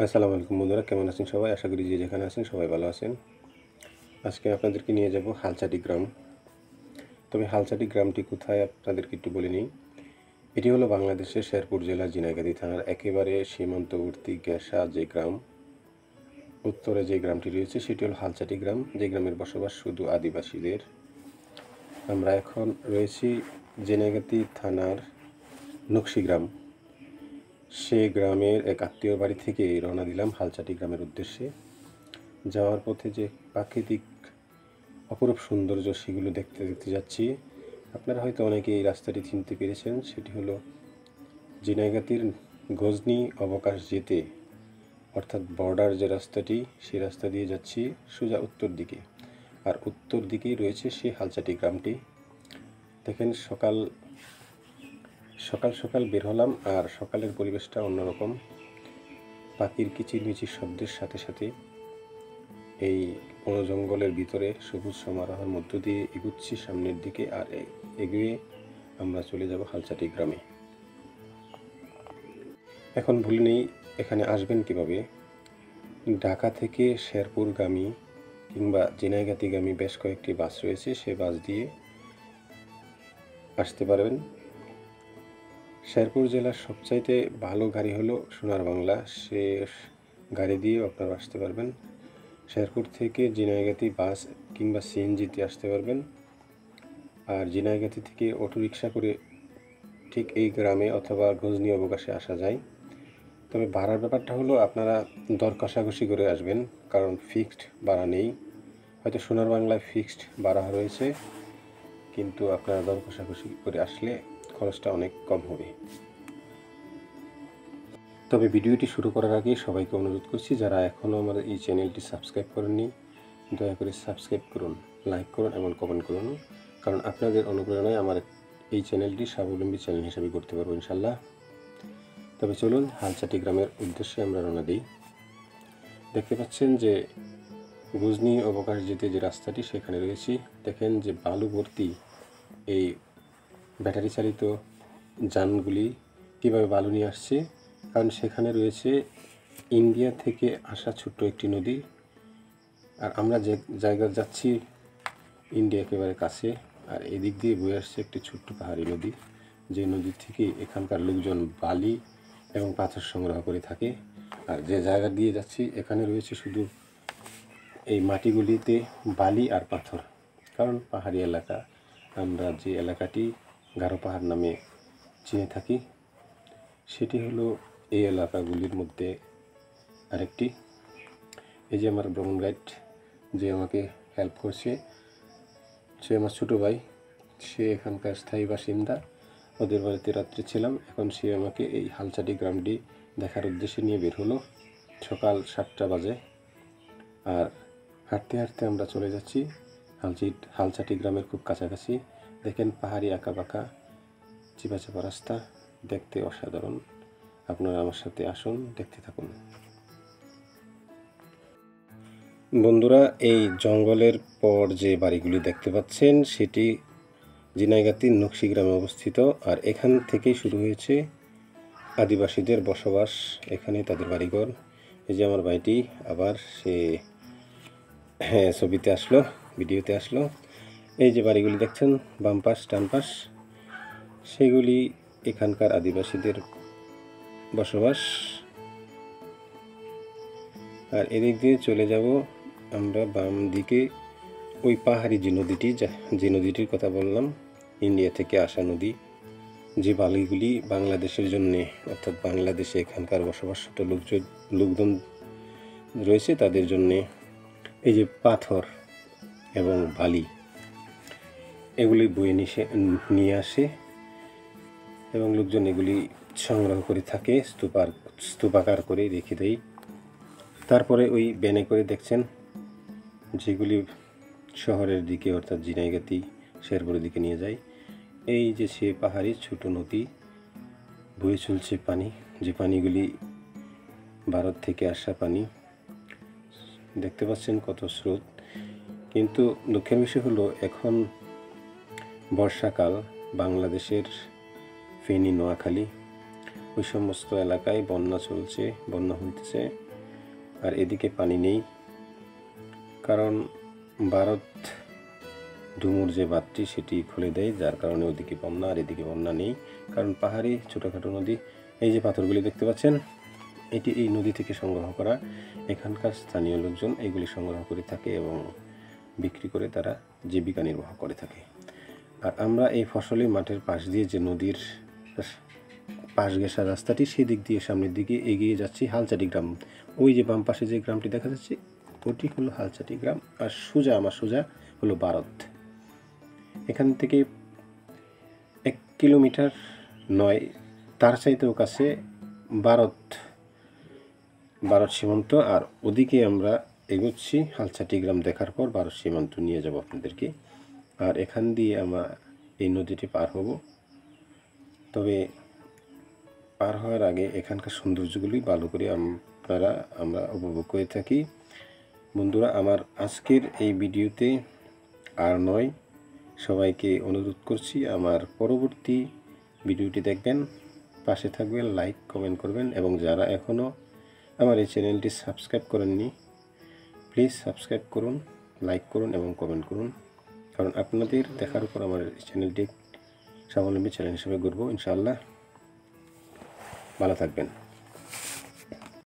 আসসালামু আলাইকুম বন্ধুরা, কেমন আছেন সবাই? আশা করি যে যেখানে আছেন সবাই ভালো আছেন। আজকে আপনাদেরকে নিয়ে যাব হালচাটি গ্রাম। তবে হালচাটি গ্রামটি কোথায় আপনাদেরকে একটু বলে নিই। এটি হলো বাংলাদেশের শেরপুর জেলার ঝিনাইগাতি থানার একেবারে সীমান্তবর্তী গ্যাসা যে গ্রাম, উত্তরে যে গ্রামটি রয়েছে সেটি হলো হালচাটি গ্রাম, যে গ্রামের বসবাস শুধু আদিবাসীদের। আমরা এখন রয়েছি ঝিনাইগাতি থানার নকশি গ্রাম। সে গ্রামের এক আত্মীয় বাড়ি থেকে রওনা দিলাম হালচাটি গ্রামের উদ্দেশ্যে। যাওয়ার পথে যে প্রাকৃতিক অপরূপ সৌন্দর্য সেগুলো দেখতে দেখতে যাচ্ছি। আপনারা হয়তো অনেকে এই রাস্তাটি চিনতে পেরেছেন, সেটি হলো ঝিনাইগাতির গজনি অবকাশ যেতে, অর্থাৎ বর্ডার যে রাস্তাটি, সেই রাস্তা দিয়ে যাচ্ছি সোজা উত্তর দিকে। আর উত্তর দিকেই রয়েছে সেই হালচাটি গ্রামটি। দেখেন, সকাল সকাল সকাল বের হলাম, আর সকালের পরিবেশটা অন্যরকম। পাখির কিচিরমিচির শব্দের সাথে সাথে এই বন জঙ্গলের ভিতরে সবুজ সমারোহের মধ্য দিয়ে এগুচ্ছি সামনের দিকে। আর এগিয়ে আমরা চলে যাব হালচাটি গ্রামে। এখন ভুলে নেই এখানে আসবেন কিভাবে। ঢাকা থেকে শেরপুরগামী কিংবা ঝিনাইগাতিগামী বেশ কয়েকটি বাস রয়েছে, সে বাস দিয়ে আসতে পারবেন। শেরপুর জেলার সবচাইতে ভালো গাড়ি হলো সোনার বাংলা, সে গাড়ি দিয়ে আপনারা আসতে পারবেন। শেরপুর থেকে ঝিনাইগাতি বাস কিংবা সিএনজিতে আসতে পারবেন। আর ঝিনাইগাতি থেকে অটোরিকশা করে ঠিক এই গ্রামে অথবা গজনি অবকাশে আসা যায়। তবে ভাড়ার ব্যাপারটা হলো আপনারা দর কষাকষি করে আসবেন, কারণ ফিক্সড ভাড়া নেই। হয়তো সোনার বাংলায় ফিক্সড ভাড়া রয়েছে, কিন্তু আপনারা দর কষাকষি করে আসলে খরচটা অনেক কম হবে। তবে ভিডিওটি শুরু করার আগে সবাইকে অনুরোধ করছি, যারা এখনও আমার এই চ্যানেলটি সাবস্ক্রাইব করেননি, দয়া করে সাবস্ক্রাইব করুন, লাইক করুন এবং কমেন্ট করুন, কারণ আপনাদের অনুপ্রেরণায় আমার এই চ্যানেলটি স্বাবলম্বী চ্যানেল হিসেবে করতে পারবো ইনশাল্লাহ। তবে চলুন হালচাটি গ্রামের উদ্দেশ্যে আমরা রওনা দিই। দেখতে পাচ্ছেন যে গজনি অবকাশ যেতে যে রাস্তাটি, সেখানে রয়েছি। দেখেন যে বালু ভর্তি এই ব্যাটারি চালিত যানগুলি কীভাবে বালু নিয়ে আসছে, কারণ সেখানে রয়েছে ইন্ডিয়া থেকে আসা ছোট্ট একটি নদী। আর আমরা যে জায়গা যাচ্ছি ইন্ডিয়া একেবারে কাছে, আর এদিক দিয়ে বয়ে আসছে একটি ছোট্ট পাহাড়ি নদী, যে নদী থেকে এখানকার লোকজন বালি এবং পাথর সংগ্রহ করে থাকে। আর যে জায়গা দিয়ে যাচ্ছি এখানে রয়েছে শুধু এই মাটিগুলিতে বালি আর পাথর, কারণ পাহাড়ি এলাকা। আমরা যে এলাকাটি গারো পাহাড় নামে চিনে থাকি, সেটি হলো এই এলাকাগুলির মধ্যে আরেকটি। এই যে আমার ভ্রমণ গাইড যে আমাকে হেল্প করছে, সে আমার ছোটো ভাই, সে এখানকার স্থায়ী বাসিন্দা। ওদের বাড়িতে রাত্রে ছিলাম, এখন সে আমাকে এই হালচাটি গ্রামটি দেখার উদ্দেশ্যে নিয়ে বের হলো। সকাল 7টা বাজে, আর হাঁটতে হাঁটতে আমরা চলে যাচ্ছি হালচাটি গ্রামের খুব কাছাকাছি। দেখেন পাহাড়ি আঁকা বাঁকা চিপা চাপা রাস্তা, দেখতে অসাধারণ। আপনারা আমার সাথে আসুন, দেখতে থাকুন। বন্ধুরা, এই জঙ্গলের পর যে বাড়িগুলি দেখতে পাচ্ছেন সেটি ঝিনাইগাতির নকশি গ্রামে অবস্থিত। আর এখান থেকেই শুরু হয়েছে আদিবাসীদের বসবাস, এখানে তাদের বাড়িঘর। এই যে আমার ভাইটি আবার সে ছবিতে আসলো, ভিডিওতে আসলো। এই যে বাড়িগুলি দেখছেন বাম পাশ ডান পাশ, সেগুলি এখানকার আদিবাসীদের বসবাস। আর এদিক দিয়ে চলে যাব আমরা বাম দিকে, ওই পাহাড়ি যে নদীটির কথা বললাম, ইন্ডিয়া থেকে আসা নদী। যে বালিগুলি বাংলাদেশের জন্যে, অর্থাৎ বাংলাদেশে এখানকার বসবাসরত লোকজন রয়েছে তাদের জন্যে এই যে পাথর এবং বালি এগুলি বয়ে নিয়ে আসে, এবং লোকজন এগুলি সংগ্রহ করে থাকে, স্তূপাকার করে রেখে দেয়। তারপরে ওই ব্যানে করে দেখছেন যেগুলি শহরের দিকে, অর্থাৎ ঝিনাইগাতি শেরপুরের দিকে নিয়ে যায়। এই যে সে পাহাড়ি ছোট নদী বয়ে চলছে পানি, যে পানিগুলি ভারত থেকে আসা পানি। দেখতে পাচ্ছেন কত স্রোত। কিন্তু দুঃখের বিষয় হলো এখন বর্ষাকাল, বাংলাদেশের ফেনী নোয়াখালী ওই সমস্ত এলাকায় বন্যা চলছে, বন্যা হইতেছে। আর এদিকে পানি নেই, কারণ ভারত ডুমুর যে বাঁধটি সেটি খুলে দেয়, যার কারণে ওদিকে বন্যা আর এদিকে বন্যা নেই। কারণ পাহাড়ি ছোটোখাটো নদী, এই যে পাথরগুলি দেখতে পাচ্ছেন, এটি এই নদী থেকে সংগ্রহ করা। এখানকার স্থানীয় লোকজন এগুলি সংগ্রহ করে থাকে এবং বিক্রি করে তারা জীবিকা নির্বাহ করে থাকে। আর আমরা এই ফসলি মাঠের পাশ দিয়ে যে নদীর পাশ ঘেঁষা রাস্তাটি, সেই দিক দিয়ে সামনের দিকে এগিয়ে যাচ্ছি হালচাটি গ্রাম। ওই যে বাম পাশে যে গ্রামটি দেখা যাচ্ছে ওটি হলো হালচাটি গ্রাম, আর আমার সোজা হলো ভারত। এখান থেকে 1 কিলোমিটার নয়, তার চাইতেও কাছে ভারত সীমান্ত। আর ওদিকে আমরা এগোচ্ছি, হালচাটি গ্রাম দেখার পর ভারত সীমান্ত নিয়ে যাব আপনাদেরকে। আর এখান দিয়ে আমরা এই নদীটি পার হব। তবে পার হওয়ার আগে এখানকার সৌন্দর্যগুলি ভালো করে আমরা উপভোগ করে থাকি। বন্ধুরা, আমার আজকের এই ভিডিওতে আর নয়, সবাইকে অনুরোধ করছি আমার পরবর্তী ভিডিওটি দেখবেন, পাশে থাকবেন, লাইক কমেন্ট করবেন, এবং যারা এখনও আমার এই চ্যানেলটি সাবস্ক্রাইব করেননি প্লিজ সাবস্ক্রাইব করুন, লাইক করুন এবং কমেন্ট করুন। কারণ আপনাদের দেখার উপর আমার চ্যানেলটি স্বাবলম্বী চ্যানেল হিসেবে গড়ব ইনশাআল্লাহ। ভালো থাকবেন।